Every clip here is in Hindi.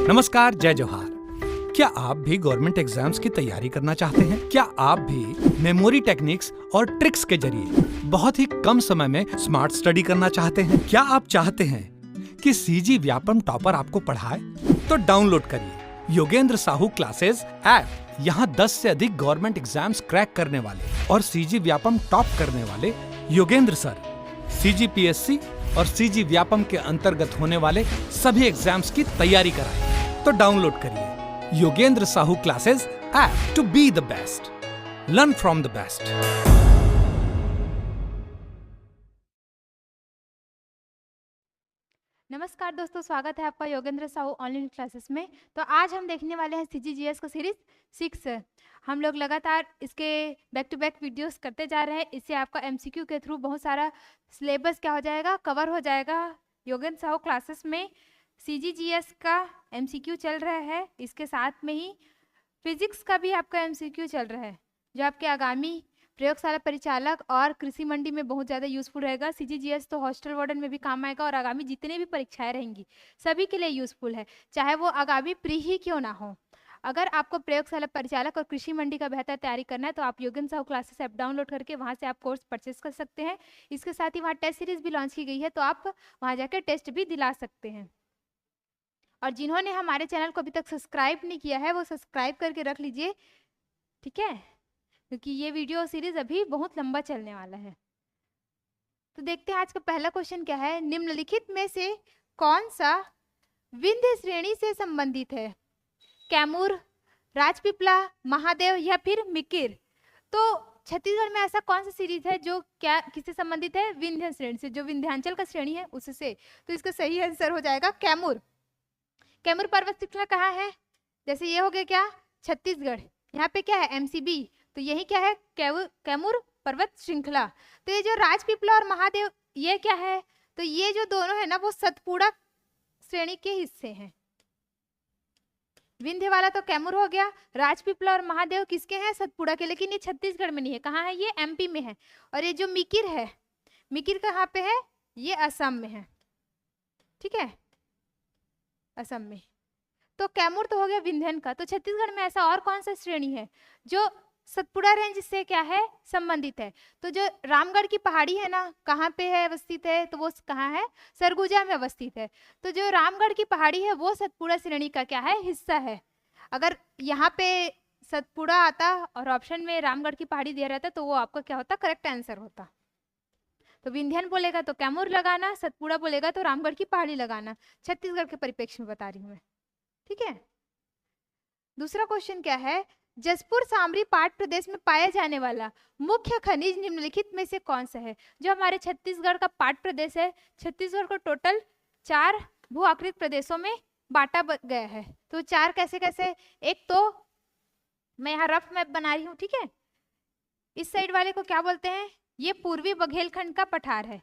नमस्कार, जय जोहार। क्या आप भी गवर्नमेंट एग्जाम्स की तैयारी करना चाहते हैं? क्या आप भी मेमोरी टेक्निक्स और ट्रिक्स के जरिए बहुत ही कम समय में स्मार्ट स्टडी करना चाहते हैं? क्या आप चाहते हैं कि सीजी व्यापम टॉपर आपको पढ़ाए? तो डाउनलोड करिए योगेंद्र साहू क्लासेस ऐप। यहाँ 10 से अधिक गवर्नमेंट एग्जाम्स क्रैक करने वाले और सीजी व्यापम टॉप करने वाले योगेंद्र सर सीजीपीएससी और सीजी व्यापम के अंतर्गत होने वाले सभी एग्जाम्स की तैयारी कराएं। तो डाउनलोड करिए Yogendra Sahu classes app to be the best, learn from the best. नमस्कार दोस्तों, स्वागत है आपका योगेंद्र साहू ऑनलाइन क्लासेस में। तो आज हम देखने वाले हैं सीजीजीएस का सीरीज 6। हम लोग लगातार इसके बैक टू बैक वीडियोस करते जा रहे हैं। इससे आपका एमसीक्यू के थ्रू बहुत सारा सिलेबस क्या हो जाएगा, कवर हो जाएगा। योगेंद्र साहू क्लासेस में सीजीजीएस का एमसीक्यू चल रहा है, इसके साथ में ही फिजिक्स का भी आपका एमसीक्यू चल रहा है, जो आपके आगामी प्रयोगशाला परिचालक और कृषि मंडी में बहुत ज़्यादा यूजफुल रहेगा। सीजीजीएस तो हॉस्टल वार्डन में भी काम आएगा और आगामी जितने भी परीक्षाएं रहेंगी सभी के लिए यूजफुल है, चाहे वो आगामी प्री ही क्यों ना हो। अगर आपको प्रयोगशाला परिचालक और कृषि मंडी का बेहतर तैयारी करना है तो आप Yogendra Sahu classes app download करके वहाँ से आप कोर्स परचेस कर सकते हैं। इसके साथ ही वहाँ टेस्ट सीरीज भी लॉन्च की गई है, तो आप वहाँ जाकर टेस्ट भी दिला सकते हैं। और जिन्होंने हमारे चैनल को अभी तक सब्सक्राइब नहीं किया है वो सब्सक्राइब करके रख लीजिए, ठीक है, क्योंकि ये वीडियो सीरीज अभी बहुत लंबा चलने वाला है। तो देखते हैं आज का पहला क्वेश्चन क्या है। निम्नलिखित में से कौन सा विंध्य श्रेणी से संबंधित है? कैमूर, राजपीपला, महादेव या फिर मिकिर? तो छत्तीसगढ़ में ऐसा कौन सा सीरीज है जो क्या किससे संबंधित है? विंध्य श्रेणी से, जो विंध्यांचल का श्रेणी है उससे। तो इसका सही आंसर हो जाएगा कैमूर। कैमूर पर्वत श्रृंखला कहाँ है? जैसे ये हो गया क्या, छत्तीसगढ़। यहाँ पे क्या है, एमसीबी, तो यही क्या है, कैमूर पर्वत श्रृंखला। तो ये जो राजपीपला और महादेव ये क्या है, तो ये जो दोनों है ना वो सतपुड़ा श्रेणी के हिस्से हैं। विंध्य वाला तो कैमूर हो गया, राजपीपला और महादेव किसके हैं, सतपुड़ा के, लेकिन ये छत्तीसगढ़ में नहीं है। कहाँ है, ये एमपी में है। और ये जो मिकिर है, मिकिर कहाँ पे है, ये असम में है, ठीक है, असम में। तो कैमूर तो हो गया विंध्यन का। तो छत्तीसगढ़ में ऐसा और कौन सा श्रेणी है जो सतपुड़ा रेंज से क्या है, संबंधित है? तो जो रामगढ़ की पहाड़ी है ना, कहाँ पे है अवस्थित है, तो वो कहाँ है, सरगुजा में अवस्थित है। तो जो रामगढ़ की पहाड़ी है वो सतपुड़ा श्रेणी का क्या है, हिस्सा है। अगर यहाँ पे सतपुड़ा आता और ऑप्शन में रामगढ़ की पहाड़ी दिया रहता तो वो आपका क्या होता, करेक्ट आंसर होता। तो विंध्यन बोलेगा तो कैमूर लगाना, सतपुड़ा बोलेगा तो रामगढ़ की पहाड़ी लगाना। छत्तीसगढ़ के परिप्रेक्ष्य में बता रही हूँ मैं, ठीक है। दूसरा क्वेश्चन क्या है, जसपुर सामरी पाट प्रदेश में पाया जाने वाला मुख्य खनिज निम्नलिखित में से कौन सा है? जो हमारे छत्तीसगढ़ का पाट प्रदेश है, छत्तीसगढ़ को टोटल 4 भू आकृत प्रदेशों में बांटा गया है। तो 4 कैसे कैसे, एक तो मैं यहाँ रफ मैप बना रही हूँ, ठीक है। इस साइड वाले को क्या बोलते हैं, ये पूर्वी बघेलखंड का पठार है,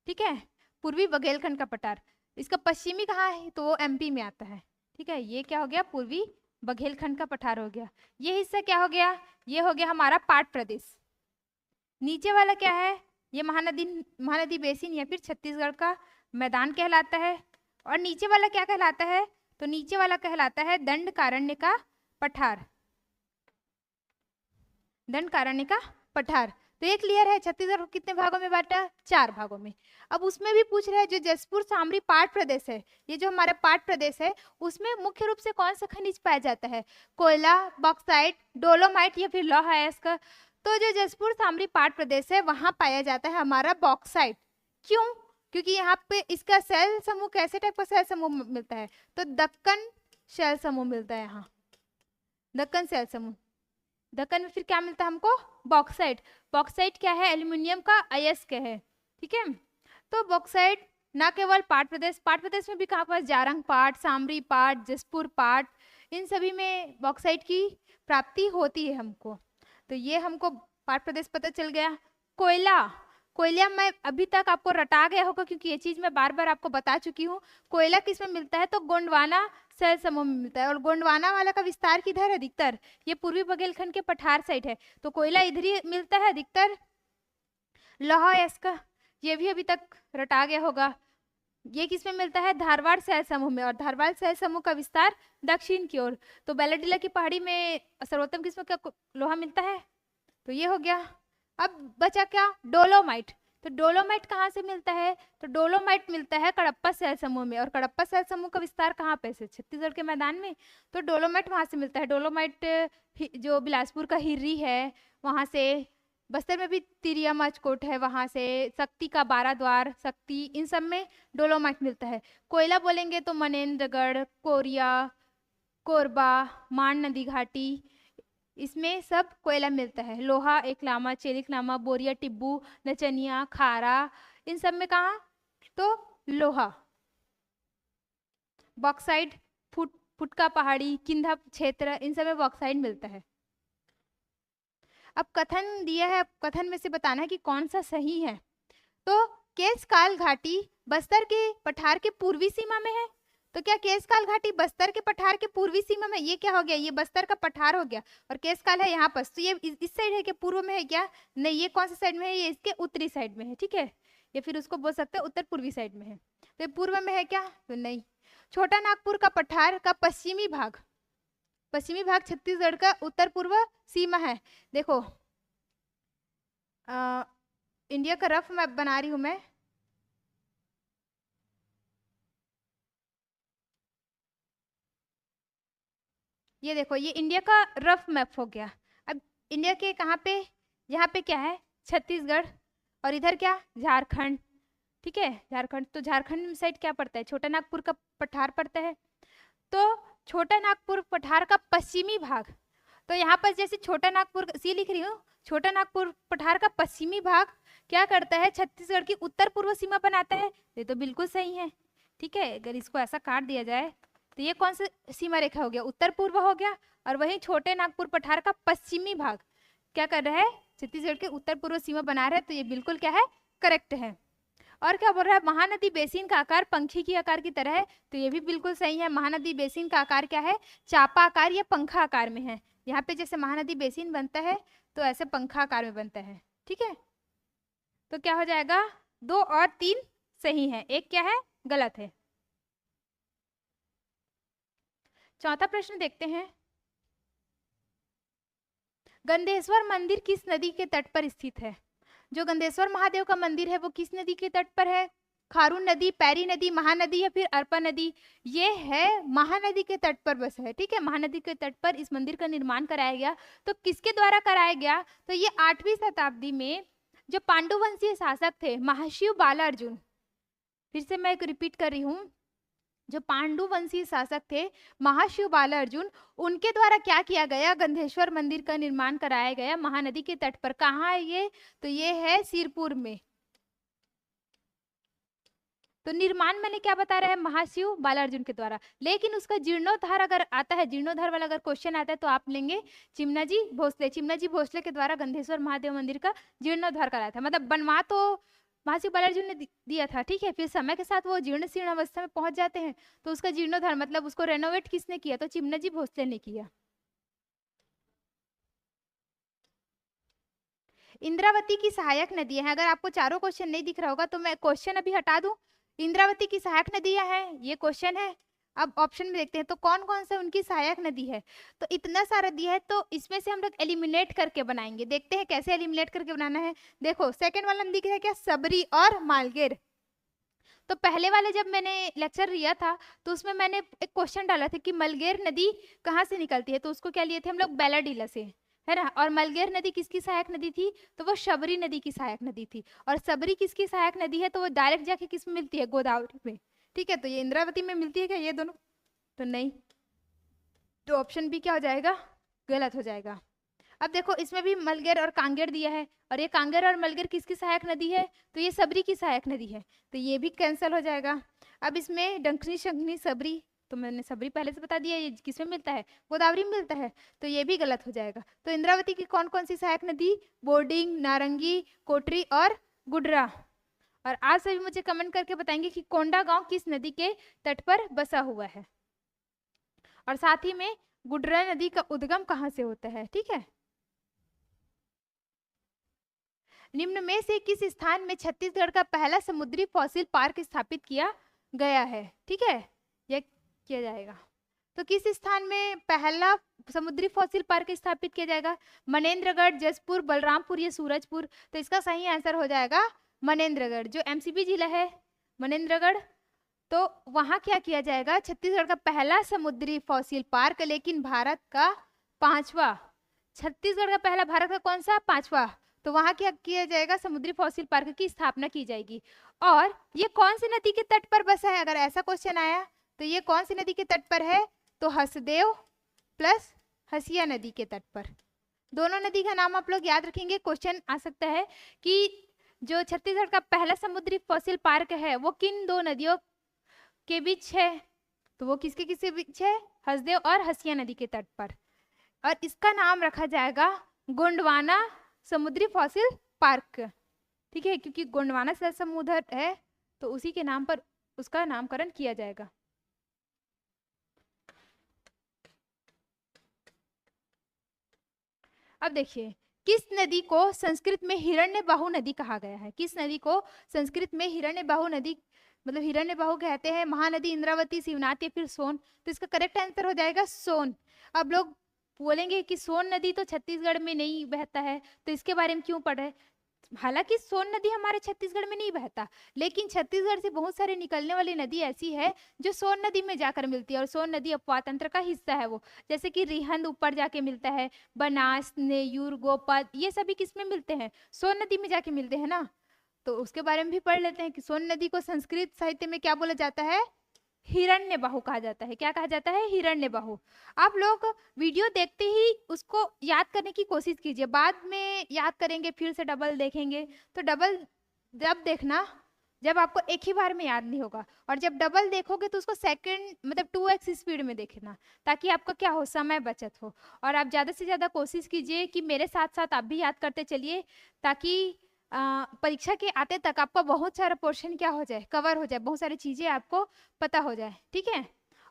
ठीक है, पूर्वी बघेलखंड का पठार। इसका पश्चिमी कहाँ है, तो वो एमपी में आता है, ठीक है। ये क्या हो गया, पूर्वी बघेलखंड का पठार हो गया। ये हिस्सा क्या हो गया, ये हो गया हमारा पाट प्रदेश। नीचे वाला क्या है, ये महानदी बेसिन या फिर छत्तीसगढ़ का मैदान कहलाता है। और नीचे वाला क्या कहलाता है, तो नीचे वाला कहलाता है दंडकारण्य का पठार, दंडकारण्य का पठार। तो ये क्लियर है, छत्तीसगढ़ को कितने भागों में बांटा, 4 भागों में। अब उसमें भी पूछ रहे हैं जो जसपुर सामरी पाट प्रदेश है, ये जो हमारा पाट प्रदेश है उसमें मुख्य रूप से कौन सा खनिज पाया जाता है, कोयला, बॉक्साइट, डोलोमाइट या फिर लौह अयस्क? तो जो जसपुर सामरी पाट प्रदेश है वहां पाया जाता है हमारा बॉक्साइट। क्यों? क्योंकि यहाँ पे इसका शैल समूह कैसे टाइप का शैल समूह मिलता है, तो दक्कन शैल समूह मिलता है। यहाँ दक्कन शैल समूह, दक्कन में फिर क्या मिलता है हमको, बॉक्साइट। बॉक्साइट क्या है, एल्यूमिनियम का अयस्क है, ठीक है। तो बॉक्साइट ना केवल पाट प्रदेश में भी कहाँ पर, जारंग पाट, सामरी पाट, जसपुर पाट, इन सभी में बॉक्साइट की प्राप्ति होती है हमको। तो ये हमको पाट प्रदेश पता चल गया। कोयला मैं अभी तक आपको रटा गया होगा क्योंकि ये चीज मैं बार बार आपको बता चुकी हूँ। कोयला किस में मिलता है, तो गोंडवाना शैल समूह में मिलता है। और गोंडवाना वाला का विस्तार किधर है, अधिकतर ये पूर्वी बघेलखंड के पठार साइड है, तो कोयला इधर ही मिलता है अधिकतर। लौह अयस्क ये भी अभी तक रटा गया होगा। ये किस में मिलता है? धारवाड़ शैल समूह में, और धारवाड़ शैल समूह का विस्तार दक्षिण की ओर। तो बैलाडीला की पहाड़ी में सर्वोत्तम किस्म का लोहा मिलता है, तो ये हो गया। अब बचा क्या? डोलोमाइट। तो डोलोमाइट कहाँ से मिलता है? तो डोलोमाइट मिलता है कडप्पा शैल समूह में, और कडप्पा शैल समूह का विस्तार कहाँ पे से? छत्तीसगढ़ के मैदान में। तो डोलोमाइट वहां से मिलता है। डोलोमाइट जो बिलासपुर का हिर्री है वहां से, बस्तर में भी तिरिया मचकोट है वहां से, शक्ति का 12 द्वार, शक्ति, इन सब में डोलोमाइट मिलता है। कोयला बोलेंगे तो मनेन्द्रगढ़, कोरिया, कोरबा, मान नदी घाटी, इसमें सब कोयला मिलता है। लोहा एकलामा, चेलिकलामा, बोरिया, टिब्बू, नचनिया, खारा, इन सब में कहा? तो लोहा। बॉक्साइड, फुटका पहाड़ी, किंधा क्षेत्र, इन सब में बॉक्साइड मिलता है। अब कथन दिया है, कथन में से बताना है कि कौन सा सही है। तो केशकाल घाटी बस्तर के पठार के पूर्वी सीमा में है। तो क्या केशकाल घाटी बस्तर के पठार के पूर्वी सीमा में? ये क्या हो गया? ये बस्तर का पठार हो गया, और केशकाल है यहाँ पर, तो ये इस साइड है क्या? पूर्व में है क्या? नहीं, ये कौन सा साइड में है? ये इसके उत्तरी साइड में है, ठीक है। ये फिर उसको बोल सकते हैं उत्तर पूर्वी साइड में है। तो ये पूर्व में है क्या? तो नहीं। छोटा नागपुर का पठार का पश्चिमी भाग, पश्चिमी भाग छत्तीसगढ़ का उत्तर पूर्व सीमा है। देखो इंडिया का रफ मैप बना रही हूं मैं। ये देखो, ये इंडिया का रफ मैप हो गया। अब इंडिया के कहाँ पे? यहाँ पे क्या है? छत्तीसगढ़, और इधर क्या? झारखंड, ठीक है, झारखंड। तो झारखंड साइड क्या पड़ता है? छोटा नागपुर का पठार पड़ता है। तो छोटा नागपुर पठार का पश्चिमी भाग, तो यहाँ पर जैसे छोटा नागपुर, सी लिख रही हूँ, छोटा नागपुर पठार का पश्चिमी भाग क्या करता है? छत्तीसगढ़ की उत्तर पूर्व सीमा बनाता है। ये तो बिल्कुल सही है, ठीक है। अगर इसको ऐसा काट दिया जाए तो ये कौन सा सीमा रेखा हो गया? उत्तर पूर्व हो गया। और वहीं छोटे नागपुर पठार का पश्चिमी भाग क्या कर रहा है? छत्तीसगढ़ के उत्तर पूर्व सीमा बना रहा है। तो ये बिल्कुल क्या है? करेक्ट है। और क्या बोल रहा है? महानदी बेसिन का आकार पंखी की आकार की तरह है। तो ये भी बिल्कुल सही है। महानदी बेसिन का आकार क्या है? चापा आकार या पंखा आकार में है। यहाँ पे जैसे महानदी बेसिन बनता है तो ऐसे पंखा आकार में बनता है, ठीक है। तो क्या हो जाएगा? 2 और 3 सही है, एक क्या है? गलत है। चौथा प्रश्न देखते हैं। गंधेश्वर मंदिर किस नदी के तट पर स्थित है? जो गंधेश्वर महादेव का मंदिर है वो किस नदी के तट पर है? खारून नदी, पैरी नदी, महानदी या फिर अरपा नदी? ये है महानदी के तट पर बस है, ठीक है। महानदी के तट पर इस मंदिर का निर्माण कराया गया। तो किसके द्वारा कराया गया? तो ये 8वीं शताब्दी में जो पांडुवंशीय शासक थे महाशिव बालार्जुन, फिर से मैं एक रिपीट कर रही हूँ, जो पांडुवंशीय शासक थे महाशिव बालार्जुन, उनके द्वारा क्या किया गया? गंधेश्वर मंदिर का निर्माण कराया गया महानदी के तट पर। कहाँ है ये? तो ये है सिरपुर में। तो निर्माण मैंने क्या बता रहा है? महाशिव बालार्जुन के द्वारा। लेकिन उसका जीर्णोद्धार अगर आता है, जीर्णोद्धार वाला अगर क्वेश्चन आता है तो आप लेंगे चिमनाजी भोसले। चिमनाजी भोसले के द्वारा गंधेश्वर महादेव मंदिर का जीर्णोद्धार कराया था। मतलब बनवा तो महाशिव बालार्जुन ने दिया था, ठीक है। फिर समय के साथ वो जीर्ण शीर्ण अवस्था में पहुंच जाते हैं, तो उसका जीर्णोद्धार मतलब उसको रेनोवेट किसने किया? तो चिमनाजी भोसले ने किया। इंद्रावती की सहायक नदी है। अगर आपको चारों क्वेश्चन नहीं दिख रहा होगा तो मैं क्वेश्चन अभी हटा दूं। इंद्रावती की सहायक नदियां हैं, ये क्वेश्चन है। अब ऑप्शन में देखते हैं तो कौन कौन सा उनकी सहायक नदी है। तो इतना सारा दिया है, तो इसमें से हम लोग एलिमिनेट करके बनाएंगे। देखते हैं कैसे एलिमिनेट करके बनाना है। देखो सेकंड वाला दिख रहा है क्या? सबरी और मालगेर। तो पहले वाले जब मैंने लेक्चर लिया था तो उसमें मैंने एक क्वेश्चन डाला था कि मलगेर नदी कहाँ से निकलती है। तो उसको क्या लिए थे हम लोग? बैलाडीला से, है ना। और मलगेर नदी किसकी सहायक नदी थी? तो वो शबरी नदी की सहायक नदी थी। और सबरी किसकी सहायक नदी है? तो वो डायरेक्ट जाके किस में मिलती है? गोदावरी में, ठीक है। तो ये इंद्रावती में मिलती है क्या ये दोनों? तो नहीं। तो ऑप्शन बी क्या हो जाएगा? गलत हो जाएगा। अब देखो इसमें भी मलगेर और कांगेर दिया है, और ये कांगेर और मलगेर किसकी सहायक नदी है? तो ये सबरी की सहायक नदी है। तो ये भी कैंसिल हो जाएगा। अब इसमें डंकनी शंखनी सबरी, तो मैंने सबरी पहले से बता दिया, ये किसमें मिलता है? गोदावरी में मिलता है। तो ये भी गलत हो जाएगा। तो इंद्रावती की कौन कौन सी सहायक नदी? बोर्डिंग, नारंगी, कोटरी और गुडरा। और आप सभी मुझे कमेंट करके बताएंगे कि कोंडा गांव किस नदी के तट पर बसा हुआ है, और साथ ही में गुडरा नदी का उद्गम कहाँ से होता है, ठीक है। निम्न में से किस स्थान में छत्तीसगढ़ का पहला समुद्री फॉसिल पार्क स्थापित किया गया है। ठीक है, यह किया जाएगा। तो किस स्थान में पहला समुद्री फॉसिल पार्क स्थापित किया जाएगा? मनेंद्रगढ़, जसपुर, बलरामपुर या सूरजपुर? तो इसका सही आंसर हो जाएगा मनेंद्रगढ़, जो एमसीबी जिला है मनेंद्रगढ़। तो वहां क्या किया जाएगा? छत्तीसगढ़ का पहला समुद्री फॉसिल पार्क, लेकिन भारत का 5वां। छत्तीसगढ़ का पहला, भारत का कौन सा? 5वां। तो वहां क्या किया जाएगा? समुद्री फॉसिल पार्क की स्थापना की जाएगी। और ये कौन सी नदी के तट पर बसा है? अगर ऐसा क्वेश्चन आया तो ये कौन सी नदी के तट पर है? तो हसदेव प्लस हसिया नदी के तट पर। दोनों नदी का नाम आप लोग याद रखेंगे। क्वेश्चन आ सकता है कि जो छत्तीसगढ़ का पहला समुद्री फॉसिल पार्क है वो किन दो नदियों के बीच है? तो वो किसके किसके बीच है? हसदेव और हसिया नदी के तट पर। और इसका नाम रखा जाएगा गोंडवाना समुद्री फॉसिल पार्क। ठीक है, क्योंकि गोंडवाना से समुद्र है तो उसी के नाम पर उसका नामकरण किया जाएगा। अब देखिए, किस नदी को संस्कृत में हिरण्यबाहु नदी कहा गया है? किस नदी को संस्कृत में हिरण्यबाहु नदी, मतलब हिरण्यबाहु कहते हैं? महानदी, इंद्रावती, शिवनाथ या फिर सोन? तो इसका करेक्ट आंसर हो जाएगा सोन। अब लोग बोलेंगे कि सोन नदी तो छत्तीसगढ़ में नहीं बहता है, तो इसके बारे में क्यों पढ़ रहे? हालांकि सोन नदी हमारे छत्तीसगढ़ में नहीं बहता, लेकिन छत्तीसगढ़ से बहुत सारे निकलने वाली नदी ऐसी है जो सोन नदी में जाकर मिलती है। और सोन नदी अपवाद तंत्र का हिस्सा है वो, जैसे कि रिहंद ऊपर जाके मिलता है, बनास, नेयूर, गोपद, ये सभी किस में मिलते हैं? सोन नदी में जाके मिलते हैं ना। तो उसके बारे में भी पढ़ लेते हैं कि सोन नदी को संस्कृत साहित्य में क्या बोला जाता है? हिरण्यबाहु कहा जाता है। क्या कहा जाता है? हिरण्यबाहु। आप लोग वीडियो देखते ही उसको याद करने की कोशिश कीजिए, बाद में याद करेंगे, फिर से डबल देखेंगे तो डबल जब देखना जब आपको एक ही बार में याद नहीं होगा, और जब डबल देखोगे तो उसको सेकंड मतलब 2x स्पीड में देखना, ताकि आपका क्या हो, समय बचत हो। और आप ज़्यादा से ज़्यादा कोशिश कीजिए कि मेरे साथ साथ आप भी याद करते चलिए, ताकि परीक्षा के आते तक आपका बहुत सारा पोर्शन क्या हो जाए, कवर हो जाए, बहुत सारी चीजें आपको पता हो जाए। ठीक है,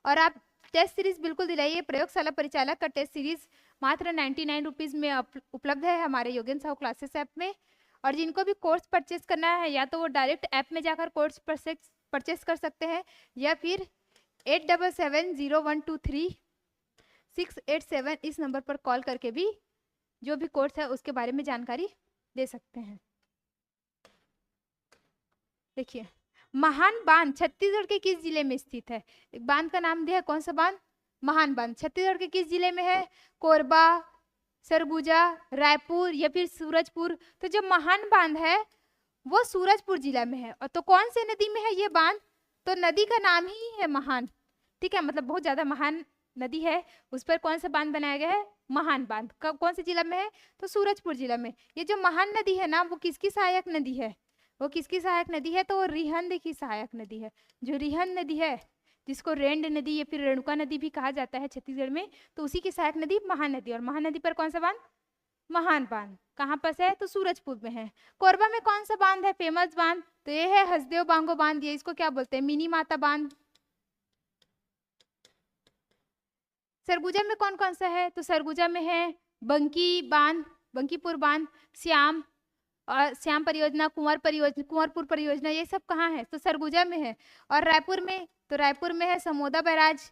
और आप टेस्ट सीरीज बिल्कुल दिलाइए। प्रयोगशाला परिचालक का टेस्ट सीरीज मात्र 99 रुपीज में उपलब्ध है हमारे योगेंद्र साहू क्लासेस ऐप में। और जिनको भी कोर्स परचेस करना है, या तो वो डायरेक्ट ऐप में जाकर कोर्स परचेस कर सकते हैं, या फिर 8770123687 इस नंबर पर कॉल करके भी जो भी कोर्स है उसके बारे में जानकारी दे सकते हैं। देखिए, महान बांध छत्तीसगढ़ के किस जिले में स्थित है? एक बांध का नाम दिया है, कौन सा बांध? महान बांध। छत्तीसगढ़ के किस जिले में है? कोरबा, सरगुजा, रायपुर या फिर सूरजपुर? तो जो महान बांध है वो सूरजपुर जिला में है। और तो कौन से नदी में है ये बांध? तो नदी का नाम ही है महान। ठीक है, मतलब बहुत ज्यादा महान नदी है, उस पर कौन सा बांध बनाया गया है? महान बांध। कब, कौन से जिला में है? तो सूरजपुर जिला में। ये जो महान नदी है ना, वो किसकी सहायक नदी है? वो किसकी सहायक नदी है? तो वो रिहंद की सहायक नदी है। जो रिहंद नदी है, जिसको रेंड नदी या फिर रेणुका नदी भी कहा जाता है छत्तीसगढ़ में, तो उसी की सहायक नदी महान नदी। और महान नदी पर कौन सा बांध? महान बांध। कहाँ पर है? तो सूरजपुर में है। कोरबा में कौन सा बांध है फेमस बांध? तो ये है हसदेव बांगो बांध। ये इसको क्या बोलते हैं? मिनी माता बांध। सरगुजा में कौन कौन सा है? तो सरगुजा में है बंकी बांध, बंकीपुर बांध, श्याम और श्याम परियोजना, कुंवरपुर परियोजना, ये सब कहाँ है? तो सरगुजा में है। और रायपुर में, तो रायपुर में है समोदा बैराज।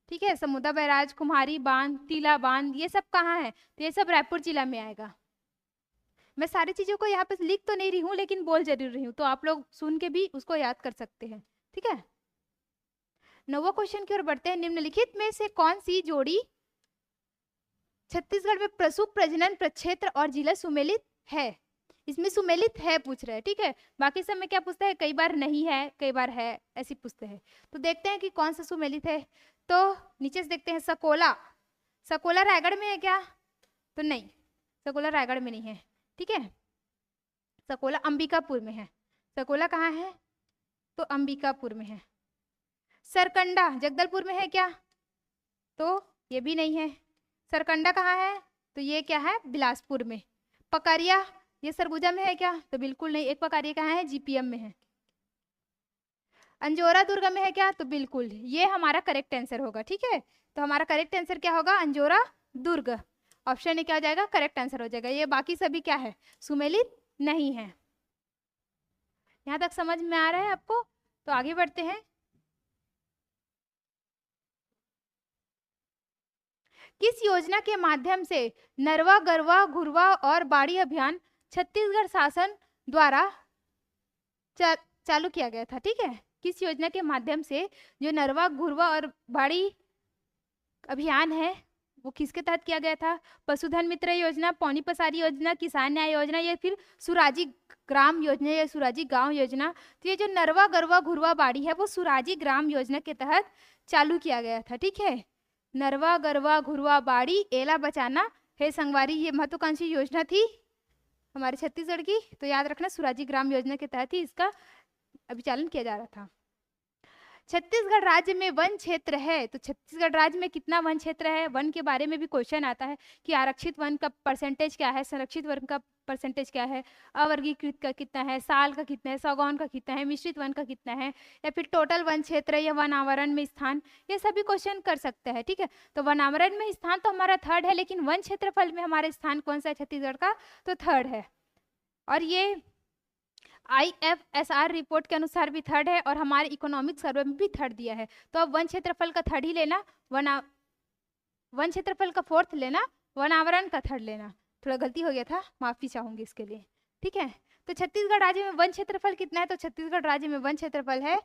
ठीक है, समोदा बैराज, कुम्हारी बांध, टीला बांध, ये सब कहाँ है? तो ये सब रायपुर जिला में आएगा। मैं सारी चीजों को यहाँ पे लिख तो नहीं रही हूँ, लेकिन बोल जरूर रही हूँ, तो आप लोग सुन के भी उसको याद कर सकते हैं। ठीक है, 9वां क्वेश्चन की ओर बढ़ते हैं। निम्नलिखित में से कौन सी जोड़ी छत्तीसगढ़ में प्रसूप प्रजनन प्रक्षेत्र और जिला सुमेलित है? इसमें सुमेलित है पूछ रहे हैं। ठीक है, बाकी सब में क्या पूछता है? कई बार नहीं है, कई बार है, ऐसी पूछते हैं। तो देखते हैं कि कौन सा सुमेलित है। तो नीचे से देखते हैं, सकोला। सकोला रायगढ़ में है क्या? तो नहीं, सकोला रायगढ़ में नहीं है। ठीक है, सकोला अंबिकापुर में है। सकोला कहाँ है? तो अंबिकापुर में है। सरकंडा जगदलपुर में है क्या? तो ये भी नहीं है। सरकंडा कहाँ है? तो ये क्या है? बिलासपुर में। पकरिया ये सरगुजा में है क्या? तो बिल्कुल नहीं। एक पकरिया कहाँ है? जीपीएम में है। अंजोरा दुर्ग में है क्या? तो बिल्कुल, ये हमारा करेक्ट आंसर होगा। ठीक है, तो हमारा करेक्ट आंसर क्या होगा? अंजोरा दुर्ग। ऑप्शन ए क्या हो जाएगा? करेक्ट आंसर हो जाएगा। ये बाकी सभी क्या है? सुमेलित नहीं है। यहाँ तक समझ में आ रहा है आपको? तो आगे बढ़ते हैं। किस योजना के माध्यम से नरवा गरवा घुरवा और बाड़ी अभियान छत्तीसगढ़ शासन द्वारा चालू किया गया था? ठीक है, किस योजना के माध्यम से जो नरवा घुरवा और बाड़ी अभियान है वो किसके तहत किया गया था? पशुधन मित्र योजना, पौनी पसारी योजना, किसान न्याय योजना या फिर सुराजी ग्राम योजना या सुराजी गांव योजना? तो ये जो नरवा गरवा घुरवा बाड़ी है वो सुराजी ग्राम योजना के तहत चालू किया गया था। ठीक है, नरवा गरवा घुरवा बाड़ी एला बचाना है संगवारी, ये महत्वाकांक्षी योजना थी हमारे छत्तीसगढ़ की। तो याद रखना सुराजी ग्राम योजना के तहत ही इसका अभिचालन किया जा रहा था। छत्तीसगढ़ राज्य में वन क्षेत्र है, तो छत्तीसगढ़ राज्य में कितना वन क्षेत्र है? वन के बारे में भी क्वेश्चन आता है कि आरक्षित वन का परसेंटेज क्या है, संरक्षित वन का परसेंटेज क्या है, अवर्गीकृत का कितना है, साल का कितना है, सौगौन का कितना है, मिश्रित वन का कितना है, या फिर टोटल वन क्षेत्र या वन आवरण में स्थान, ये सभी क्वेश्चन कर सकते हैं। ठीक है, तो वन आवरण में स्थान तो हमारा 3rd है, लेकिन वन क्षेत्रफल में हमारा स्थान कौन सा है छत्तीसगढ़ का? तो 3rd है। और ये IFSR रिपोर्ट के अनुसार भी 3rd है और हमारे इकोनॉमिक सर्वे में भी 3rd दिया है। तो अब वन क्षेत्रफल का 3rd ही लेना, वन क्षेत्रफल का 4th लेना, वन आवरण का 3rd लेना। थोड़ा गलती हो गया था, माफी चाहूंगी इसके लिए। ठीक है, तो छत्तीसगढ़ राज्य में वन क्षेत्रफल कितना है? तो छत्तीसगढ़ राज्य में वन क्षेत्रफल है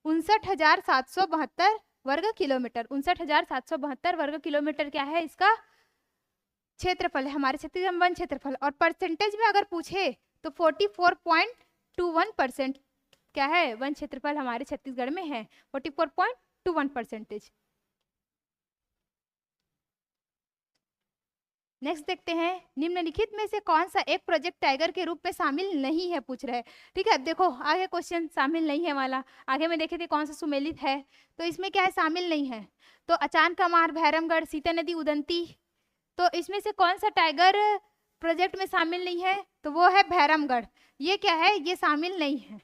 59,772 वर्ग किलोमीटर। 59,772 वर्ग किलोमीटर क्या है इसका क्षेत्रफल है हमारे छत्तीसगढ़ में वन क्षेत्रफल। और परसेंटेज में अगर पूछे तो 44.21% क्या है वन क्षेत्रफल हमारे छत्तीसगढ़ में है, 44.21%। नेक्स्ट देखते हैं, निम्नलिखित में से कौन सा एक प्रोजेक्ट टाइगर के रूप में शामिल नहीं है, पूछ रहे हैं। ठीक है, अब देखो आगे क्वेश्चन शामिल नहीं है वाला, आगे में देखे थे कौन सा सुमेलित है, तो इसमें क्या है शामिल नहीं है। तो अचान कमार, भैरमगढ़, सीता नदी, उदंती, तो इसमें से कौन सा टाइगर प्रोजेक्ट में शामिल नहीं है? तो वो है भैरमगढ़, ये क्या है, ये शामिल नहीं है।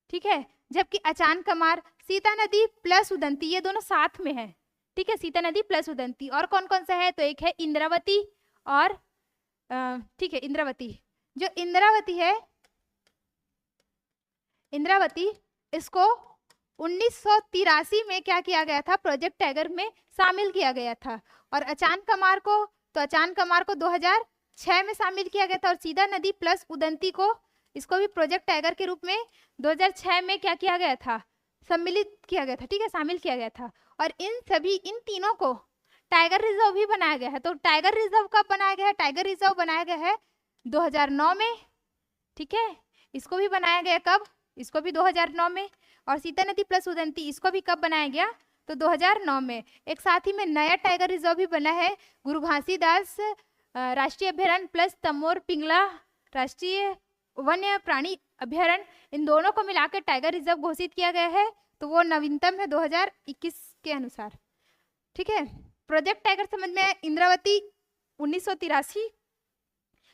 ठीक है, जबकि अचान कमार, सीता नदी प्लस उदंती ये दोनों साथ में है। ठीक है, सीता नदी प्लस उदंती। और कौन कौन सा है? तो एक है इंद्रावती और ठीक है इंद्रावती, जो इंद्रावती है, इंद्रावती इसको 1983 में क्या किया गया था? प्रोजेक्ट टाइगर में शामिल किया गया था। और अचान कमार को, तो अचान कमार को 2006 में शामिल किया गया था। और सीता नदी प्लस उदंती को, इसको भी प्रोजेक्ट टाइगर के रूप में 2006 में क्या किया गया था? सम्मिलित किया गया था। ठीक है, शामिल किया गया था। और इन तीनों को टाइगर रिजर्व भी बनाया गया है। तो टाइगर रिजर्व कब बनाया गया है? टाइगर रिजर्व बनाया गया है 2009 में। ठीक है, इसको भी बनाया गया कब? इसको भी 2009 में। और सीता नदी प्लस उदंती इसको भी कब बनाया गया? तो 2009 में। एक साथ ही में नया टाइगर रिजर्व भी बना है, गुरु घासीदास राष्ट्रीय अभ्यारण्य प्लस तमोर पिंगला राष्ट्रीय वन्य प्राणी अभ्यारण्य, इन दोनों को मिलाकर टाइगर रिजर्व घोषित किया गया है। तो वो नवीनतम है 2021 के अनुसार। ठीक है, प्रोजेक्ट टाइगर समझ में, इंद्रावती 1983,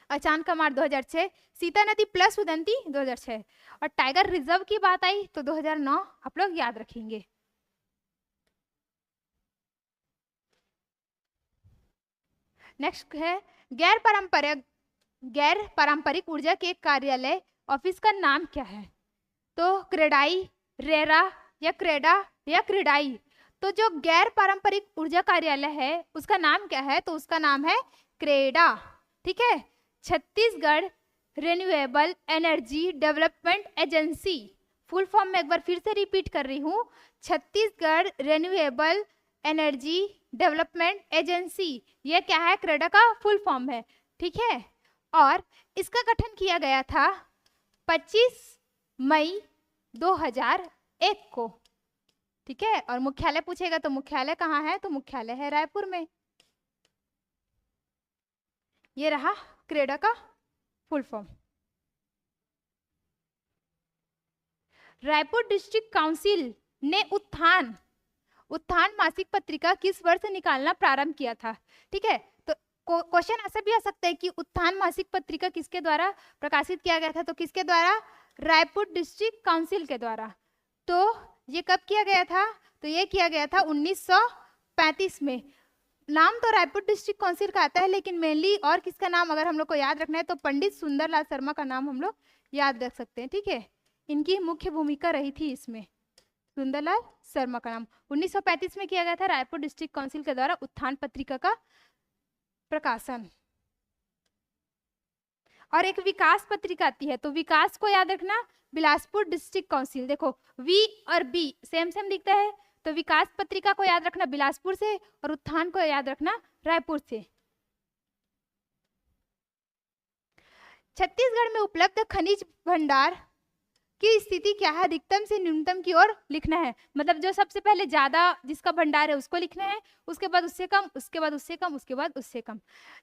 अचान कमार 2006, सीता नदी प्लस उदंती 2006, और टाइगर रिजर्व की बात आई तो 2009 आप लोग याद रखेंगे। नेक्स्ट है गैर पारंपरिक ऊर्जा के कार्यालय ऑफिस का नाम क्या है? तो क्रेडाई, रेरा या क्रेडा या क्रेडाई। तो जो गैर पारंपरिक ऊर्जा कार्यालय है उसका नाम क्या है? तो उसका नाम है क्रेडा। ठीक है, Chhattisgarh renewable energy development agency, full form में एक बार फिर से रिपीट कर रही हूँ, Chhattisgarh renewable energy development agency, ये क्या है? क्रेडा का फुल फॉर्म है। ठीक है, और इसका गठन किया गया था 25 मई 2001 को। ठीक है, और मुख्यालय पूछेगा तो मुख्यालय कहाँ है? तो मुख्यालय है रायपुर में। ये रहा क्रेडा का full form. Raipur district council ने उत्थान मासिक पत्रिका किस वर्ष निकालना प्रारंभ किया था? ठीक है, तो क्वेश्चन ऐसा भी आ सकता है कि उत्थान मासिक पत्रिका किसके द्वारा प्रकाशित किया गया था? तो किसके द्वारा? रायपुर डिस्ट्रिक्ट काउंसिल के द्वारा। तो ये कब किया गया था? तो ये किया गया था 1935 में। नाम तो रायपुर डिस्ट्रिक्ट काउंसिल का आता है, लेकिन मेनली और किसका नाम अगर हम लोग को याद रखना है तो पंडित सुंदरलाल शर्मा का नाम हम लोग याद रख सकते हैं। ठीक है, इनकी मुख्य भूमिका रही थी इसमें। सुंदरलाल शर्मा का नाम। 1935 में किया गया था रायपुर डिस्ट्रिक्ट काउंसिल के द्वारा उत्थान पत्रिका का प्रकाशन। और एक विकास पत्रिका आती है, तो विकास को याद रखना बिलासपुर डिस्ट्रिक्ट काउंसिल। देखो वी और बी सेम सेम दिखता है, तो विकास पत्रिका को याद रखना बिलासपुर से और उत्थान को याद रखना रायपुर से। छत्तीसगढ़ में उपलब्ध खनिज भंडार की स्थिति क्या है, अधिकतम से न्यूनतम की ओर लिखना है। मतलब जो सबसे पहले ज्यादा जिसका भंडार है उसको लिखना है, उसके बाद उससे कम, उसके बाद उससे कम, उसके बाद उससे कम।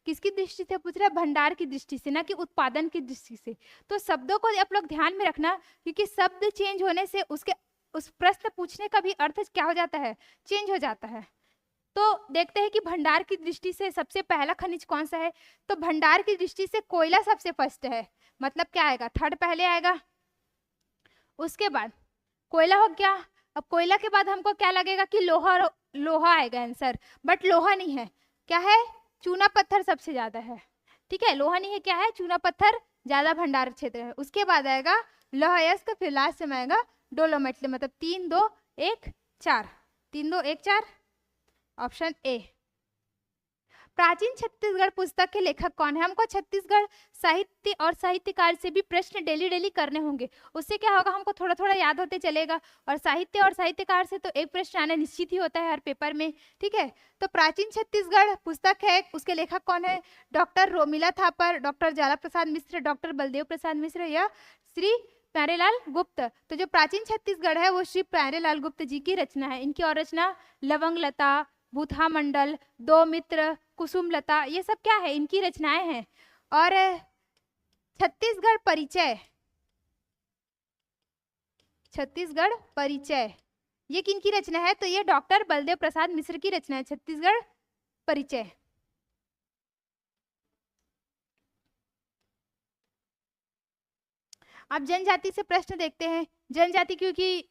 किसकी दृष्टि से पूछ रहा है? भंडार की दृष्टि से, ना कि उत्पादन की दृष्टि से। तो शब्दों को आप लोग ध्यान में रखना, क्योंकि शब्द चेंज होने से उसके उस प्रश्न पूछने का भी अर्थ क्या हो जाता है, चेंज हो जाता है। तो देखते हैं कि भंडार की दृष्टि से सबसे पहला खनिज कौन सा है। तो भंडार की दृष्टि से कोयला सबसे फर्स्ट है, मतलब क्या आएगा, थर्ड पहले आएगा, उसके बाद कोयला हो गया। अब कोयला के बाद हमको क्या लगेगा कि लोहा, लोहा आएगा आंसर, बट लोहा नहीं है, क्या है, चूना पत्थर सबसे ज्यादा है। ठीक है, लोहा नहीं है, क्या है, चूना पत्थर ज्यादा भंडार क्षेत्र है। उसके बाद आएगा लौह अयस्क, फिर लास्ट में आएगा डोलोमाइट। मतलब 3 2 1 4, 3 2 1 4, ऑप्शन ए। प्राचीन छत्तीसगढ़ पुस्तक के लेखक कौन है? हमको छत्तीसगढ़ साहित्य और साहित्यकार से भी प्रश्न डेली डेली करने होंगे, उससे क्या होगा, हमको थोड़ा थोड़ा याद होते चलेगा। और साहित्य और साहित्यकार से तो एक प्रश्न आना निश्चित ही होता है हर पेपर में। ठीक है, तो प्राचीन छत्तीसगढ़ पुस्तक है, उसके लेखक कौन है? डॉक्टर रोमिला थापर, डॉक्टर जाला प्रसाद मिश्र, डॉक्टर बलदेव प्रसाद मिश्र या श्री प्यारेलाल गुप्त। तो जो प्राचीन छत्तीसगढ़ है वो श्री प्यारेलाल गुप्त जी की रचना है। इनकी और रचना लवंग लता, भूथा मंडल, दो मित्र, कुसुम लता, ये सब क्या है, इनकी रचनाएं हैं। और छत्तीसगढ़ परिचय, छत्तीसगढ़ परिचय ये किनकी रचना है? तो ये डॉक्टर बलदेव प्रसाद मिश्र की रचना है, छत्तीसगढ़ परिचय। अब जनजाति से प्रश्न देखते हैं। जनजाति क्योंकि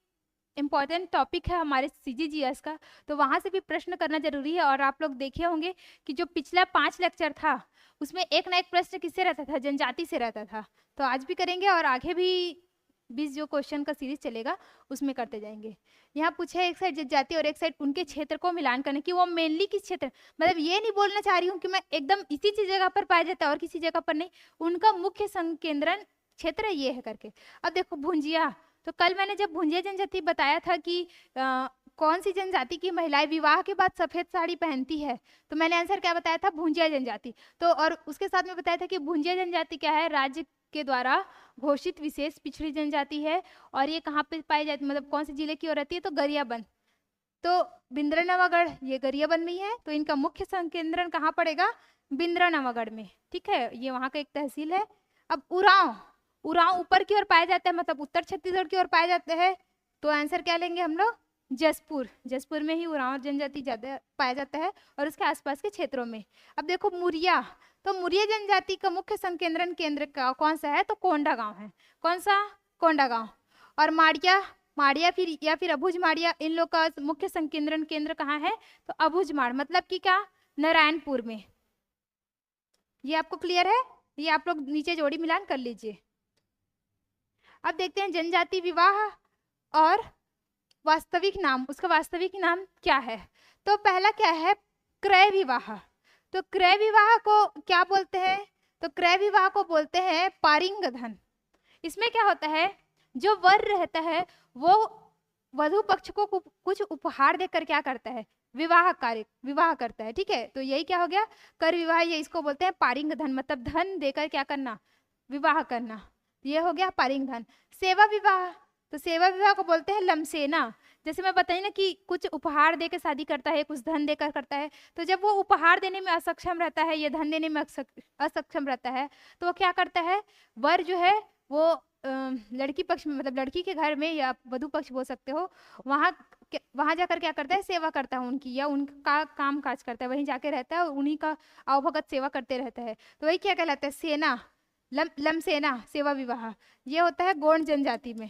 इम्पॉर्टेंट टॉपिक है हमारे सीजीजीएस का, तो वहां से भी प्रश्न करना जरूरी है। और आप लोग देखे होंगे कि जो पिछला 5 लेक्चर था उसमें एक ना एक प्रश्न किससे रहता था? जनजाति से रहता था। तो आज भी करेंगे और आगे भी 20 जो क्वेश्चन का सीरीज चलेगा उसमें करते जाएंगे। यहाँ पूछा है एक साइड जनजाति और एक साइड उनके क्षेत्र को मिलान करने की, वो मेनली किस क्षेत्र, मतलब ये नहीं बोलना चाह रही हूँ कि मैं एकदम इसी जगह पर पाया जाता है और किसी जगह पर नहीं, उनका मुख्य संकेंद्रण क्षेत्र ये है करके। अब देखो भुंजिया, तो कल मैंने जब भुंजिया जनजाति बताया था कि कौन सी जनजाति की महिलाएं विवाह के बाद सफेद साड़ी पहनती है, तो मैंने आंसर क्या बताया था? भुंजिया जनजाति। तो और उसके साथ में बताया था कि भुंजिया जनजाति क्या है? राज्य के द्वारा घोषित विशेष पिछड़ी जनजाति है। और ये कहाँ पे पाई जाती है, मतलब कौन से जिले की ओर रहती है? तो गरियाबंद। तो बिंद्रानवागढ़ ये गरियाबंद में ही है, तो इनका मुख्य संकेंद्रण कहाँ पड़ेगा? बिंद्रानवागढ़ में। ठीक है, ये वहाँ का एक तहसील है। अब उरांव, उरांव ऊपर की ओर पाया जाता है, मतलब उत्तर छत्तीसगढ़ की ओर पाया जाते हैं, तो आंसर क्या लेंगे हम लोग? जसपुर। जसपुर में ही उरांव जनजाति ज्यादा पाया जाता है और उसके आसपास के क्षेत्रों में। अब देखो मुरिया, तो मुरिया जनजाति का मुख्य संकेंद्रण केंद्र का कौन सा है? तो कोंडागांव है। कौन सा? कोंडागांव। और माड़िया, माड़िया फिर या फिर अबुझ माड़िया, इन लोग का मुख्य संकेंद्रण केंद्र कहाँ है? तो अबुझमाड़, मतलब कि क्या? नारायणपुर में। ये आपको क्लियर है? ये आप लोग नीचे जोड़ी मिलान कर लीजिए। अब देखते हैं जनजाति विवाह और वास्तविक नाम, उसका वास्तविक नाम क्या है? तो पहला क्या है? क्रय विवाह। तो क्रय विवाह को क्या बोलते हैं? तो क्रय विवाह को बोलते हैं पारिंग धन। इसमें क्या होता है? जो वर रहता है वो वधु पक्ष को कुछ उपहार देकर क्या करता है? विवाह कार्य, विवाह करता है। ठीक है, तो यही क्या हो गया? कर विवाह। ये इसको बोलते हैं पारिंग धन, मतलब धन देकर क्या करना? विवाह करना। ये हो गया पारिंग धन। सेवा विवाह, तो सेवा विवाह को बोलते हैं लमसेना। जैसे मैं बताई ना कि कुछ उपहार देकर शादी करता है, कुछ धन देकर करता है, तो जब वो उपहार देने में असक्षम रहता है या धन देने में असक्षम रहता है, तो वो क्या करता है? वर जो है वो लड़की पक्ष में, मतलब लड़की के घर में या वधु पक्ष बोल सकते हो, वहां जाकर क्या करता है? सेवा करता है उनकी, या उनका काम काज करता है, वहीं जाके रहता है और उन्हीं का आवभगत सेवा करते रहता है। तो वही क्या कहलाता है? सेना, लमसेना, सेवा विवाह। ये होता है गोंड जनजाति में।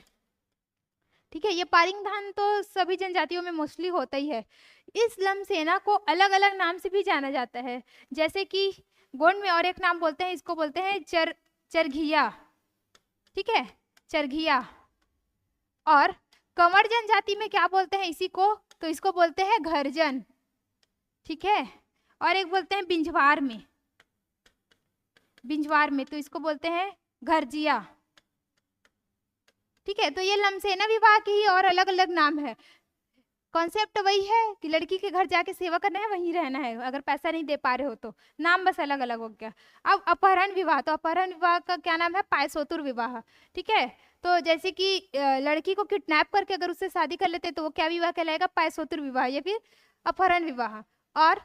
ठीक है, ये पारिंग धन तो सभी जनजातियों में मोस्टली होता ही है। इस लमसेना को अलग अलग नाम से भी जाना जाता है, जैसे कि गोंड में और एक नाम बोलते हैं, इसको बोलते हैं चरघिया। ठीक है, चरघिया। और कंवर जनजाति में क्या बोलते हैं इसी को, तो इसको बोलते हैं घरजन, ठीक है। और एक बोलते हैं बिंजवार में, बिंजवार में तो इसको बोलते हैं घरजिया, ठीक है। तो ये लमसेना विवाह के ही और अलग अलग नाम है। कॉन्सेप्ट वही है कि लड़की के घर जाके सेवा करना है, वहीं रहना है, अगर पैसा नहीं दे पा रहे हो तो, नाम बस अलग अलग हो गया। अब अपहरण विवाह, तो अपहरण विवाह का क्या नाम है, पायसोतुर विवाह, ठीक है। तो जैसे कि लड़की को किडनैप करके अगर उससे शादी कर लेते तो वो क्या विवाह कहलाएगा, पायसोतुर विवाह या फिर अपहरण विवाह। और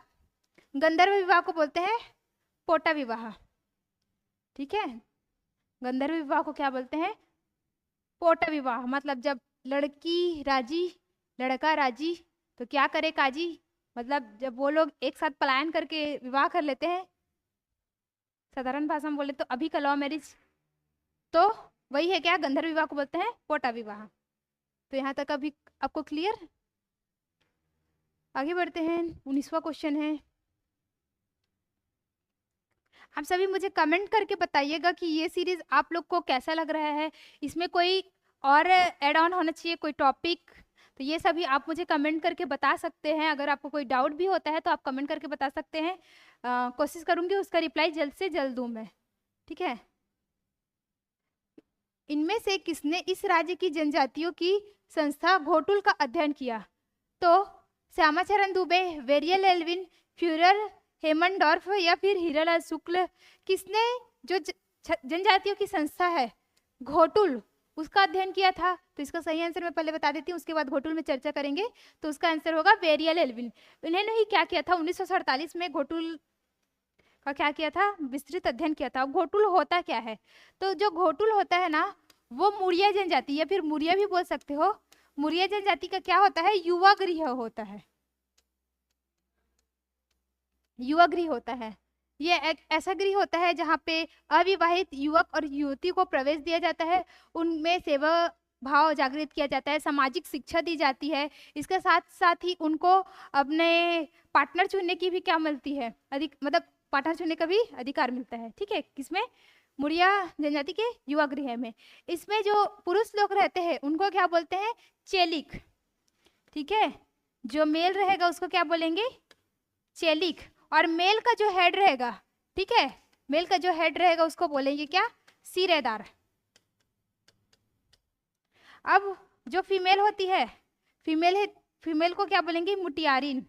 गंधर्व विवाह को बोलते हैं पोटा विवाह, ठीक है। गंधर्व विवाह को क्या बोलते हैं, पोटा विवाह। मतलब जब लड़की राजी लड़का राजी तो क्या करे काजी, मतलब जब वो लोग एक साथ पलायन करके विवाह कर लेते हैं, साधारण भाषा में बोले तो अभी का लव मैरिज, तो वही है क्या, गंधर्व विवाह को बोलते हैं पोटा विवाह। तो यहाँ तक अभी आपको क्लियर। आगे बढ़ते हैं, 19वां क्वेश्चन है। आप सभी मुझे कमेंट करके बताइएगा कि ये सीरीज आप लोग को कैसा लग रहा है, इसमें कोई और ऐड ऑन होना चाहिए, कोई टॉपिक, तो ये सभी आप मुझे कमेंट करके बता सकते हैं। अगर आपको कोई डाउट भी होता है तो आप कमेंट करके बता सकते हैं, कोशिश करूंगी उसका रिप्लाई जल्द से जल्द दूं मैं, ठीक है। इनमें से किसने इस राज्य की जनजातियों की संस्था घोटुल का अध्ययन किया, तो श्यामाचरण दुबे, वेरियल एल्विन, फ्यूरर हेमनडॉर्फ या फिर हीरालाल शुक्ल। किसने जो जनजातियों की संस्था है घोटुल उसका अध्ययन किया था, तो इसका सही आंसर मैं पहले बता देती हूँ, उसके बाद घोटुल में चर्चा करेंगे। तो उसका आंसर होगा वेरियल एल्विन। इन्होंने ही क्या किया था, 1948 में घोटुल का क्या किया था, विस्तृत अध्ययन किया था। घोटुल होता क्या है, तो जो घोटुल होता है ना वो मुरिया जनजाति या फिर मुरिया भी बोल सकते हो, मुरिया जनजाति का क्या होता है, युवा गृह होता है, युवा गृह होता है। ये एक ऐसा गृह होता है जहाँ पे अविवाहित युवक और युवती को प्रवेश दिया जाता है, उनमें सेवा भाव जागृत किया जाता है, सामाजिक शिक्षा दी जाती है। इसके साथ साथ ही उनको अपने पार्टनर चुनने की भी क्या मिलती है, मतलब पार्टनर चुनने का भी अधिकार मिलता है, ठीक है। किसमें, मुरिया जनजाति के युवा गृह में। इसमें जो पुरुष लोग रहते हैं उनको क्या बोलते हैं, चेलिक, ठीक है। जो मेल रहेगा उसको क्या बोलेंगे, चेलिक। और मेल का जो हेड रहेगा, ठीक है, मेल का जो हेड रहेगा उसको बोलेंगे क्या, सिरेदार। अब जो फीमेल होती है, फीमेल को क्या बोलेंगे, मुटियारिन,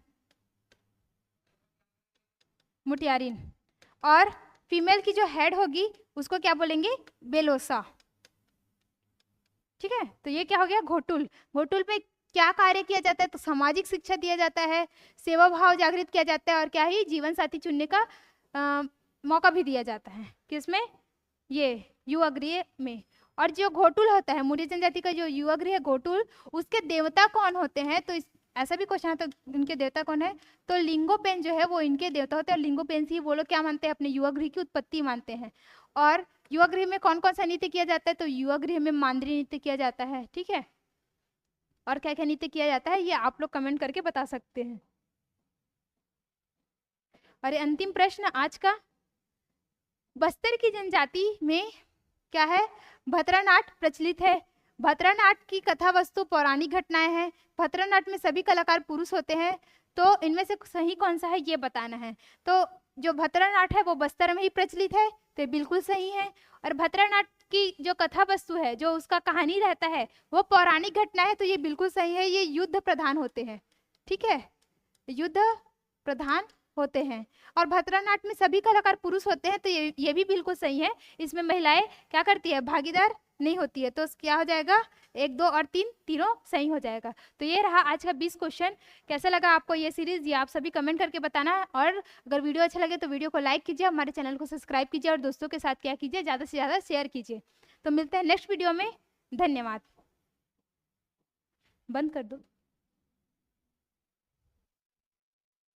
मुटियारिन। और फीमेल की जो हेड होगी उसको क्या बोलेंगे, बेलोसा, ठीक है। तो ये क्या हो गया, घोटुल। घोटुल में क्या कार्य किया जाता है, तो सामाजिक शिक्षा दिया जाता है, सेवा भाव जागृत किया जाता है, और क्या ही जीवन साथी चुनने का मौका भी दिया जाता है। किसमें, ये युवा गृह में। और जो घोटुल होता है, मुरिया जनजाति का जो युवा गृह घोटुल, उसके देवता कौन होते हैं, तो ऐसा भी क्वेश्चन है, तो इनके देवता कौन है, तो लिंगोपेन जो है वो इनके देवता होते हैं। और लिंगोपेन से ही वो लोग क्या मानते हैं, अपने युवा गृह की उत्पत्ति मानते हैं। और युवा गृह में कौन कौन सा नृत्य किया जाता है, तो युवा गृह में मांद्री नृत्य किया जाता है, ठीक है। और क्या क्या नृत्य किया जाता है ये आप लोग कमेंट करके बता सकते हैं। और अंतिम प्रश्न आज का, बस्तर की जनजाति में क्या है, भतरा नाट प्रचलित है। भतरा नाट की कथा वस्तु पौराणिक घटनाएं हैं। भतरा नाट में सभी कलाकार पुरुष होते हैं, तो इनमें से सही कौन सा है ये बताना है। तो जो भतरा नाट है वो बस्तर में ही प्रचलित है, तो बिल्कुल सही है। और भतरा नाट की जो कथा वस्तु है, जो उसका कहानी रहता है, वो पौराणिक घटना है, तो ये बिल्कुल सही है। ये युद्ध प्रधान होते हैं, ठीक है, युद्ध प्रधान होते हैं। और भतरा नाट में सभी कलाकार पुरुष होते हैं, तो ये भी बिल्कुल सही है। इसमें महिलाएं क्या करती है, भागीदार नहीं होती है, तो क्या हो जाएगा, 1, 2 और 3 तीनों सही हो जाएगा। तो ये रहा आज का 20 क्वेश्चन। कैसा लगा आपको ये सीरीज, ये आप सभी कमेंट करके बताना। और अगर वीडियो अच्छा लगे तो वीडियो को लाइक कीजिए, हमारे चैनल को सब्सक्राइब कीजिए, और दोस्तों के साथ क्या कीजिए, ज़्यादा से ज़्यादा शेयर कीजिए। तो मिलते हैं नेक्स्ट वीडियो में, धन्यवाद। बंद कर दो।